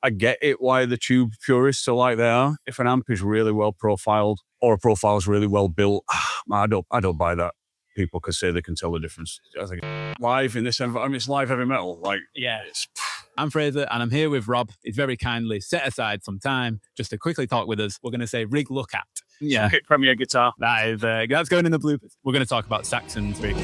I get it why the tube purists are like they are. If an amp is really well profiled or a profile is really well built, I don't buy that. People could say they can tell the difference. I think live in this environment, it's live heavy metal. Like, yeah. I'm Fraser, and I'm here with Rob. He's very kindly set aside some time just to quickly talk with us. We're going to say rig look at. Yeah, Premier guitar. That's going in the bloopers. We're going to talk about Saxon's rig.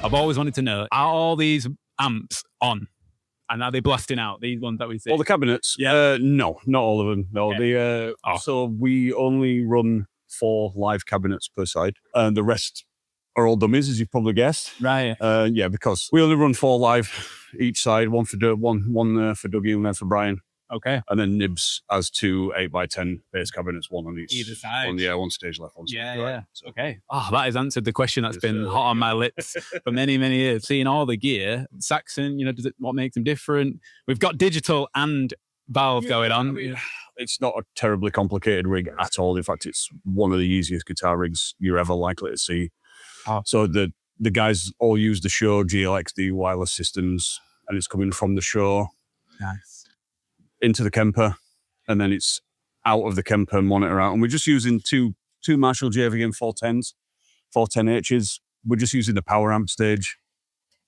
I've always wanted to know, are all these amps on? And are they blasting out, these ones that we see? All the cabinets? Yeah. No, not all of them. No, Okay. So we only run 4 live cabinets per side. And the rest are all dummies, as you've probably guessed. Right. Yeah, because we only run 4 live each side, one for Dougie and then for Brian. Okay. And then Nibbs has 2 8x10 bass cabinets, one on each. Either side. One stage left, one stage right. Yeah. So. Okay. That has answered the question that's been hot on my lips for many, many years. Seeing all the gear, Saxon, what makes them different? We've got digital and valve going on. I mean, it's not a terribly complicated rig at all. In fact, it's one of the easiest guitar rigs you're ever likely to see. So the guys all use the Shure GLXD wireless systems, and it's coming from the Shure. Nice. Into the Kemper, and then it's out of the Kemper, monitor out. And we're just using two Marshall JVM 410s, 410Hs. We're just using the power amp stage,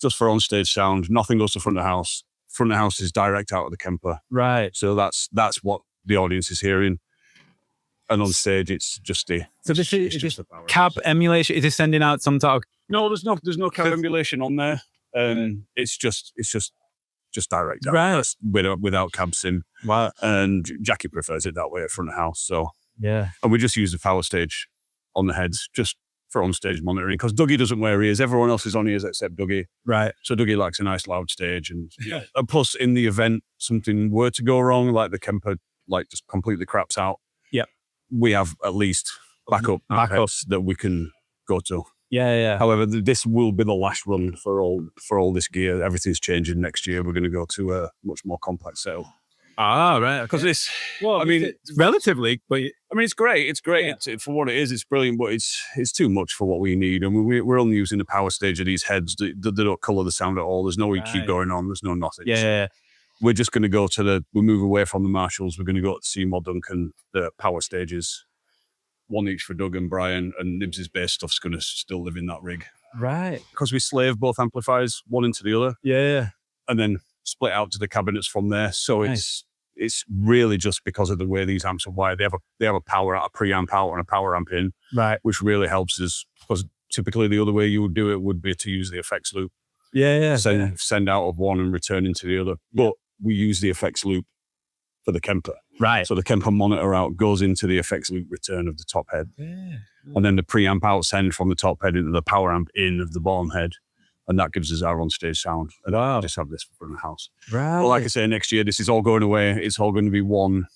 just for on-stage sound. Nothing goes to front of house. Front of house is direct out of the Kemper. Right. So that's what the audience is hearing. And on stage, it's just the... So this is the cab emulation? Is this sending out some type of... No, there's no cab emulation on there. It's just direct out, right? Without cabs in. Wow. And Jackie prefers it that way at front of house. So yeah, and we just use the power stage on the heads just for on stage monitoring, because Dougie doesn't wear ears. Everyone else is on ears except Dougie. Right. So Dougie likes a nice loud stage, and plus in the event something were to go wrong, like the Kemper just completely craps out. Yeah, we have at least backups that we can go to. Yeah. However, this will be the last run for all this gear. Everything's changing next year. We're going to go to a much more compact setup. Right. Because it's relatively, but it's great. It's great. Yeah. For what it is, it's brilliant, but it's too much for what we need. And we're only using the power stage of these heads. They don't colour the sound at all. There's no EQ going on. There's no nothing. Yeah. We're just going to go to we move away from the Marshalls. We're going to go to Seymour Duncan, the power stages. 1 each for Doug and Brian, and Nibbs' bass stuff's going to still live in that rig. Right. Because we slave both amplifiers, one into the other. Yeah. And then split out to the cabinets from there. So it's really just because of the way these amps are wired. They have a power out, a preamp out, and a power amp in. Right. Which really helps us, because typically the other way you would do it would be to use the effects loop. Yeah. Send out of one and return into the other. Yeah. But we use the effects loop for the Kemper. Right. So the Kemper monitor out goes into the effects loop return of the top head. Yeah. And then the preamp out send from the top head into the power amp in of the bottom head. And that gives us our on-stage sound. And I just have this for the house. Right. But like I say, next year, this is all going away. It's all going to be one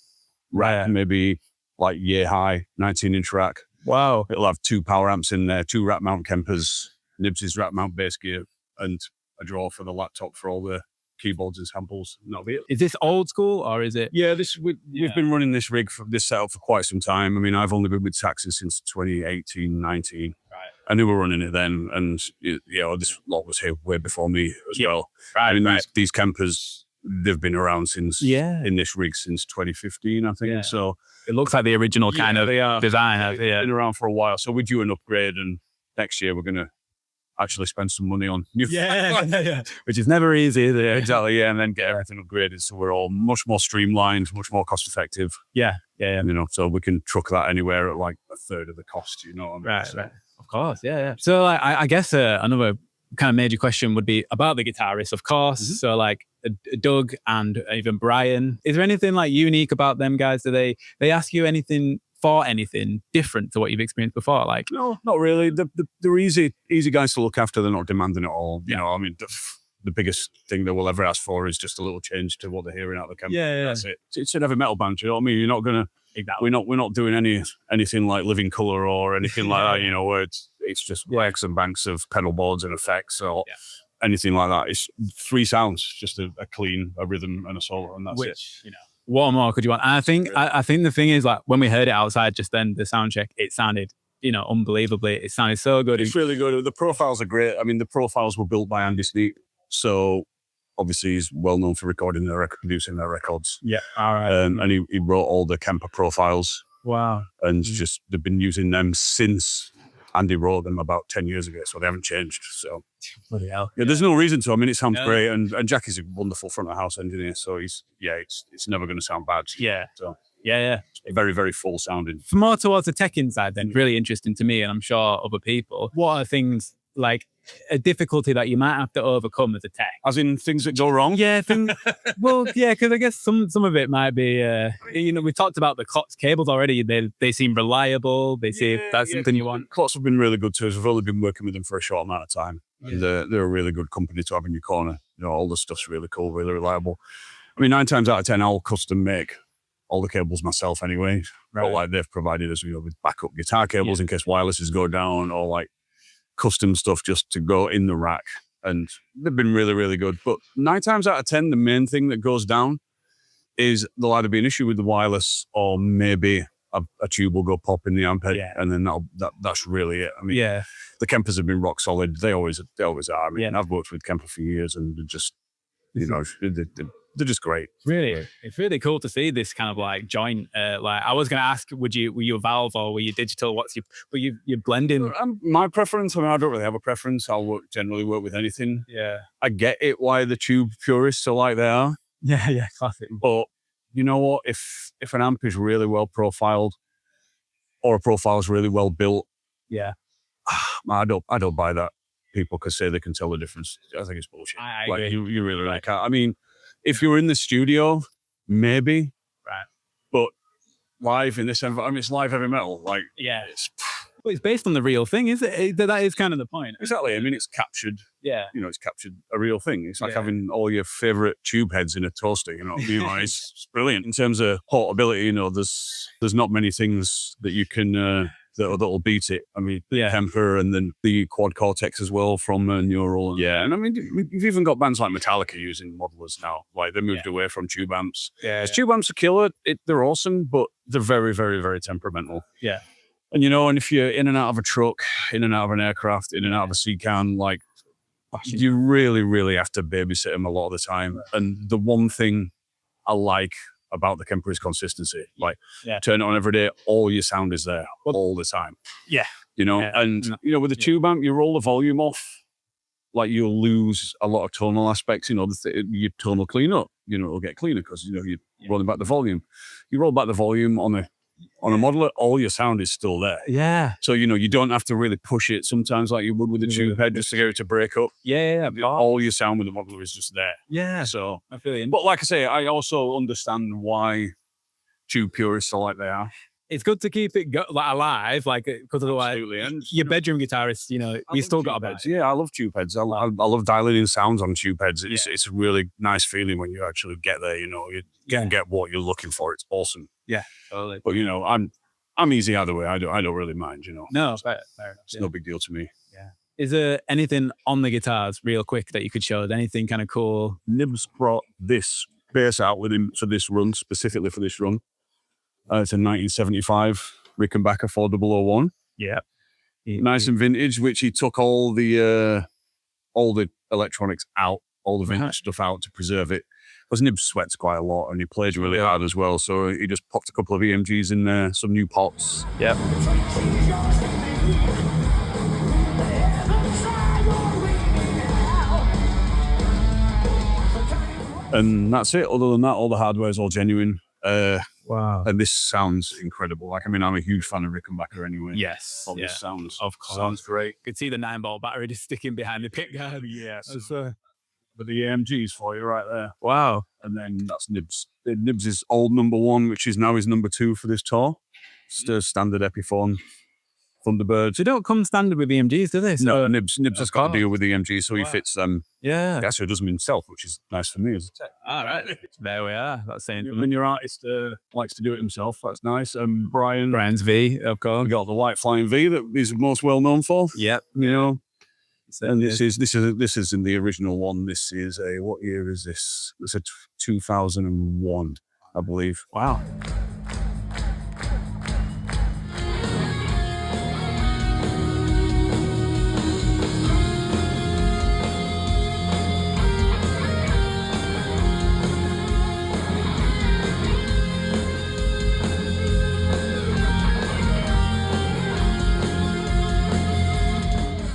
rack, maybe like year high, 19-inch rack. Wow. It'll have 2 power amps in there, 2 rack mount Kempers, Nibbs' rack mount bass gear, and a drawer for the laptop for all the keyboards and samples. Is this old school or is it? Yeah, we've been running this rig for this setup for quite some time. I mean, I've only been with Saxon since 2018, 19. Right. And they were running it then, and this lot was here way before me as well. Right. I mean, these Kempers, they've been around since in this rig since 2015, I think. Yeah. So it looks like the original kind of design. They've been around for a while, so we're due an upgrade, and next year we're going to actually spend some money on new, which is never easy. Exactly, and then get everything upgraded so we're all much more streamlined, much more cost effective. Yeah. So we can truck that anywhere at like a third of the cost. What I mean? Right. Of course, yeah. So I guess another kind of major question would be about the guitarists, of course. Mm-hmm. So like Doug and even Brian, is there anything like unique about them guys? Do they ask you anything different to what you've experienced before? Like, no, not really. They're easy guys to look after. They're not demanding at all. I mean, the biggest thing they will ever ask for is just a little change to what they're hearing out of the Kemper. Yeah. That's it. It's an heavy metal band. You know what I mean? You're not gonna. Exactly. We're not doing anything like Living Colour or anything like that. Where it's just legs and banks of pedal boards and effects. So anything like that. It's 3 sounds, just a clean, a rhythm, and a solo, and that's it. You know, what more could you want? And I think I think the thing is, like, when we heard it outside just then, the sound check, it sounded, you know, unbelievably. It sounded so good. It's really good. The profiles are great. I mean, the profiles were built by Andy Sneap, so obviously he's well known for producing their records. Yeah, all right. And he wrote all the Kemper profiles. Wow. And just they've been using them since Andy wrote them about 10 years ago, so they haven't changed. So bloody hell. Yeah, there's no reason to. I mean, it sounds great, and Jackie's a wonderful front of house engineer, so it's never going to sound bad. Yeah. So yeah. Very, very full sounding. For more towards the tech inside, then, really interesting to me, and I'm sure other people. What are things like a difficulty that you might have to overcome as a tech? As in things that go wrong? Yeah, well, yeah, because I guess some of it might be, you know, we talked about the COTS cables already. They seem reliable. They seem that's something you want. COTS have been really good to us. We've only been working with them for a short amount of time. Yeah. They're a really good company to have in your corner. You know, all the stuff's really cool, really reliable. I mean, 9 times out of 10, I'll custom make all the cables myself anyway. Right. But like they've provided us, you know, with backup guitar cables in case wirelesses go down, or like custom stuff just to go in the rack. And they've been really, really good. But 9 times out of 10, the main thing that goes down is there'll either be an issue with the wireless, or maybe a tube will go pop in the amp head, and then that's really it. I mean, the Kempers have been rock solid. They always are. I mean, I've worked with Kemper for years, and they're just, you know, they're just great. Really, it's really cool to see this kind of like joint. Like, I was going to ask, were you a valve or were you digital? You're blending? My preference. I mean, I don't really have a preference. I'll generally work with anything. Yeah, I get it why the tube purists are like they are. Yeah, classic. But you know what? If an amp is really well profiled, or a profile is really well built, I don't buy that. People can say they can tell the difference. I think it's bullshit. I agree. You really right. Can't. I mean, if you were in the studio, maybe. Right. But live in this environment, I mean, it's live heavy metal. Like, Well, it's based on the real thing, is it? That is kind of the point. Exactly. I mean, it's captured. Yeah. You know, it's captured a real thing. It's like having all your favorite tube heads in a toaster. You know what I mean? Like, it's brilliant in terms of portability. You know, there's not many things that you can that'll beat it. I mean, Kemper, and then the Quad Cortex as well from Neural. And I mean, you've even got bands like Metallica using modelers now. Like, they moved away from tube amps. Tube amps are killer. They're awesome, but they're very, very, very temperamental. Yeah. And, you know, and if you're in and out of a truck, in and out of an aircraft, in and out of a sea can, like, you really, really have to babysit them a lot of the time. And the one thing I like about the Kemper is consistency. Like, turn it on every day, all your sound is there all the time. Yeah. You know, and, you know, with a tube amp, you roll the volume off, like, you'll lose a lot of tonal aspects. You know, your tone will clean up. You know, it'll get cleaner because, you know, you're rolling back the volume. You roll back the volume on a modeler, all your sound is still there. Yeah. So, you know, you don't have to really push it sometimes like you would with a tube head just to get it to break up. Yeah. All your sound with the modeler is just there. Yeah. So, I feel you. But like I say, I also understand why tube purists are like they are. It's good to keep it alive, like, because otherwise, and your bedroom guitarist, you know, we still got a bed. Yeah, I love tube heads. I love dialing in sounds on tube heads. It's a really nice feeling when you actually get there. You know, you get what you're looking for. It's awesome. Yeah, totally. But, you know, I'm easy either way. I don't really mind. You know, no, fair enough. It's no big deal to me. Yeah. Is there anything on the guitars, real quick, that you could show us? Anything kind of cool? Nibb's brought this bass out with him for this run, specifically for this run. It's a 1975 Rickenbacker 4001. Yeah. Nice and vintage, which he took all the electronics out, all the vintage stuff out to preserve it. Because Nibb sweats quite a lot and he plays really hard as well. So he just popped a couple of EMGs in there, some new pots. Yep. And that's it. Other than that, all the hardware is all genuine. Wow. And this sounds incredible. Like, I mean, I'm a huge fan of Rickenbacker anyway. Yes. This sounds, of course. Sounds great. You could see the 9-volt battery just sticking behind the pick guard. Yes. But the EMGs for you right there. Wow. And then that's Nibb's. Nibb's is old number 1, which is now his number 2 for this tour. Still standard Epiphone Thunderbird. So they don't come standard with EMGs, do they? No, Nibb's has got to deal with the EMG, so he fits them. Yeah. That's who does them himself, which is nice for me as a tech. All right. There we are. That's saying. When your artist likes to do it himself, that's nice. Brian's V, of course. We got the White Flying V that he's most well known for. Yep. You know, And this is in the original one. This is what year is this? It's a 2001, I believe. Wow.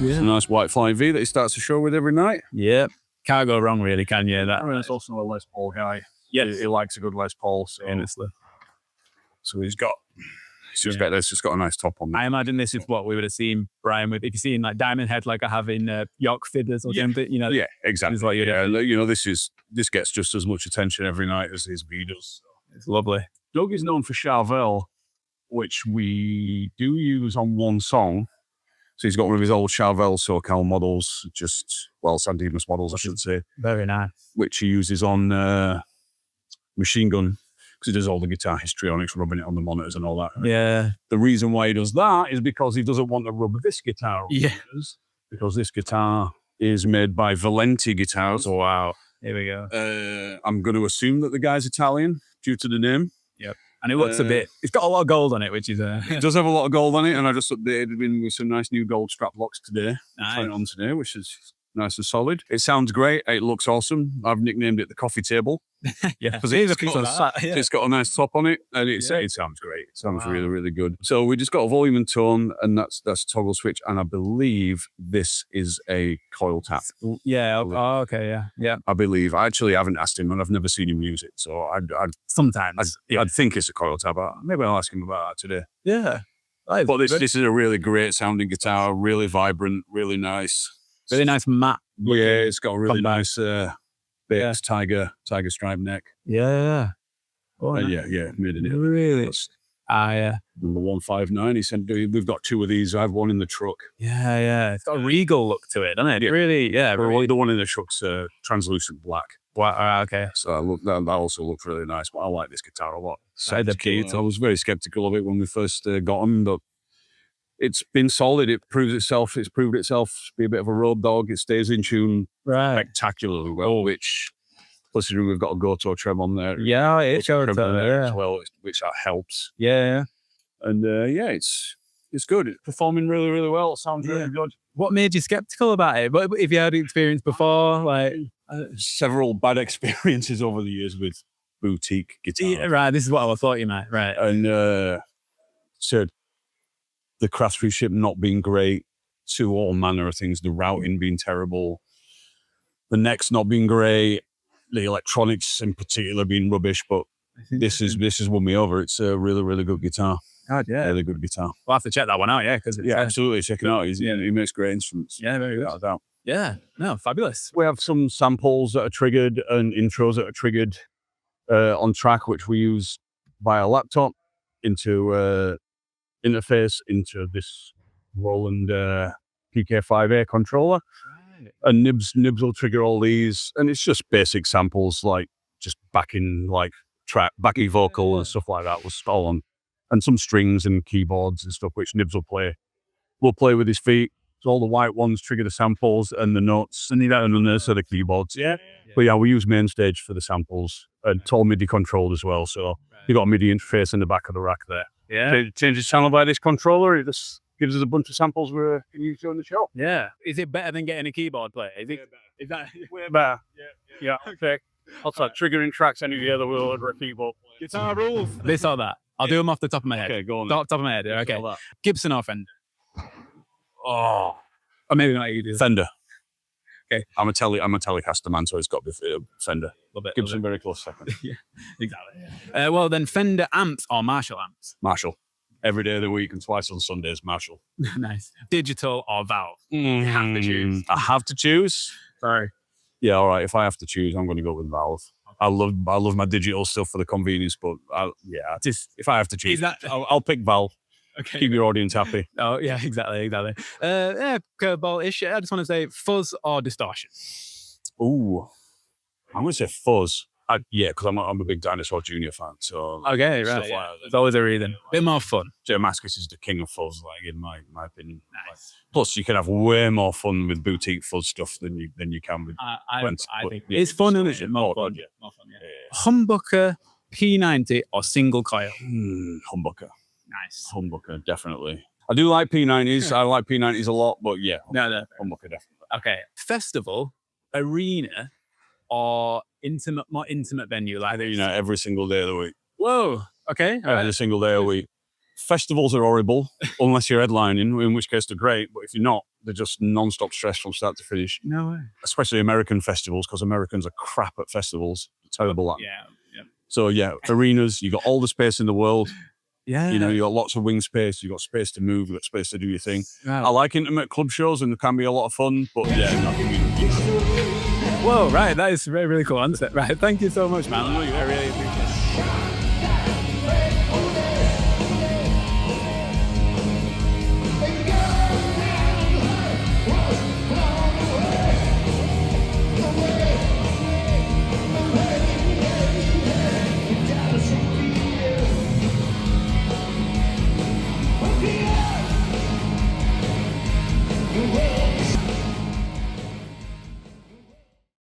It's a nice white flying V that he starts the show with every night. Yep. Can't go wrong, really, can you? Aaron's also a Les Paul guy. Yes. He likes a good Les Paul. So he's just got a nice top on there. I imagine this is what we would have seen Brian with. If you've seen like Diamond Head, like I have in York Fiddlers or something, Yeah, exactly. Is what you'd have. This gets just as much attention every night as his V does. It's lovely. Doug is known for Charvel, which we do use on one song. So he's got one of his old Charvel SoCal models, San Dimas models, I should say, Very nice. which he uses on Machine Gun, because he does all the guitar histrionics, rubbing it on the monitors and all that. Right? Yeah. The reason why he does that is because he doesn't want to rub this guitar on the Yeah. monitors, because this guitar is made by Valenti guitars. Oh, wow. Here we go. I'm going to assume that the guy's Italian due to the name. Yep. And it looks a bit, it's got a lot of gold on it, which is It does have a lot of gold on it, and I just updated it with some nice new gold strap locks today. Nice. Put it on today, which is nice and solid. It sounds great. It looks awesome. I've nicknamed it the coffee table. yeah. Because Yeah. it's got a nice top on it, and it sounds great. It sounds really, really good. So we just got a volume and tone, and that's a toggle switch, and I believe this is a coil tap. Yeah. Oh, okay. Yeah. Yeah. I believe. I actually haven't asked him, and I've never seen him use it, so Sometimes. I'd think it's a coil tap. Maybe I'll ask him about that today. Yeah. But this is a really great sounding guitar, really vibrant, really nice. Really nice matte. Yeah, it's got a really Combined. nice Bates tiger stripe neck. Yeah. Oh, nice. Yeah, made in it. Really? Yeah. Number 159. He said, we've got two of these. I have one in the truck. Yeah. It's got a regal look to it, doesn't it? Yeah. Really, yeah. The one in the truck's translucent black. Wow, okay. So that also looked really nice. But I like this guitar a lot. They're cute. I was very skeptical of it when we first got them, but it's been solid. It proves itself. It's proved itself to be a bit of a road dog. It stays in tune spectacularly well, which, plus we've got a Goto trem on there. Yeah, it's Goto Goto there as well, which that helps. Yeah. And it's good. It's performing really, really well. It sounds really good. What made you skeptical about it? But if you had experience before, like several bad experiences over the years with boutique guitars. yeah, right, this is what I thought you might. Right. And so the craftsmanship not being great, to all manner of things, the routing being terrible, the necks not being great, the electronics in particular being rubbish, but this has won me over. It's a really, really good guitar. God, yeah. Really good guitar. We'll have to check that one out, yeah. Absolutely. Check it out. He makes great instruments. Yeah, very good. Without a doubt. Yeah, no, fabulous. We have some samples that are triggered and intros that are triggered on track, which we use via laptop into interface into this Roland PK5A controller. Right. And Nibbs will trigger all these, and it's just basic samples like just backing vocal and stuff like that was all on, and some strings and keyboards and stuff which Nibbs will play. We'll play with his feet. So all the white ones trigger the samples and the notes, and then there's the keyboards. Yeah. But yeah, we use Mainstage for the samples, and it's all MIDI controlled as well. So you got a MIDI interface in the back of the rack there. Yeah. So it changes channel by this controller. It just gives us a bunch of samples we can use during the show. Yeah. Is it better than getting a keyboard player? Is that way better? Yeah. Okay. Also, triggering tracks any other will order a keyboard. Guitar rules. This or that? I'll do them off the top of my head. Okay, go on. Top of my head. Okay. Gibson or Fender? Oh, or maybe not you do. Fender. Okay. I'm a Telecaster man, so it's got to be Fender. Love it. Gibson very close second. Yeah, exactly. Yeah. Well, then Fender amps or Marshall amps? Marshall. Every day of the week and twice on Sundays, Marshall. Nice. Digital or Valve? You have to choose. I have to choose? Sorry. Yeah, all right. If I have to choose, I'm going to go with Valve. I love my digital stuff for the convenience, but if I have to choose, I'll pick Valve. Okay. Keep your audience happy. Oh, yeah, exactly. Curveball-ish. I just want to say fuzz or distortion. Ooh, I'm going to say fuzz. Yeah, because I'm a big Dinosaur Jr. fan. So Okay, stuff right. like Yeah. that. There's always a reason. Bit more fun. Jay Mascis is the king of fuzz, like in my opinion. Nice. Plus, you can have way more fun with boutique fuzz stuff than you can with. I think yeah, it's fun, so, isn't it? More fun. Yeah. More fun, yeah. Humbucker, P90, or single coil? Humbucker. Nice. Humbucker, definitely. I do like P90s. I like P90s a lot, but yeah, No. Humbucker definitely. Okay. Festival, arena, or more intimate venue like this? Every single day of the week. Whoa. Okay. All Every right. single day a week. Festivals are horrible unless you're headlining, in which case they're great. But if you're not, they're just non-stop stress from start to finish. No way. Especially American festivals, because Americans are crap at festivals. They're terrible at. Yeah. So yeah, arenas, you got all the space in the world. Yeah. You got lots of wing space. You got space to move. You got space to do your thing. Right. I like intimate club shows, and they can be a lot of fun. But yeah, not Whoa, right. That is a very, really cool answer. Right. Thank you so much, man. I really appreciate it. The world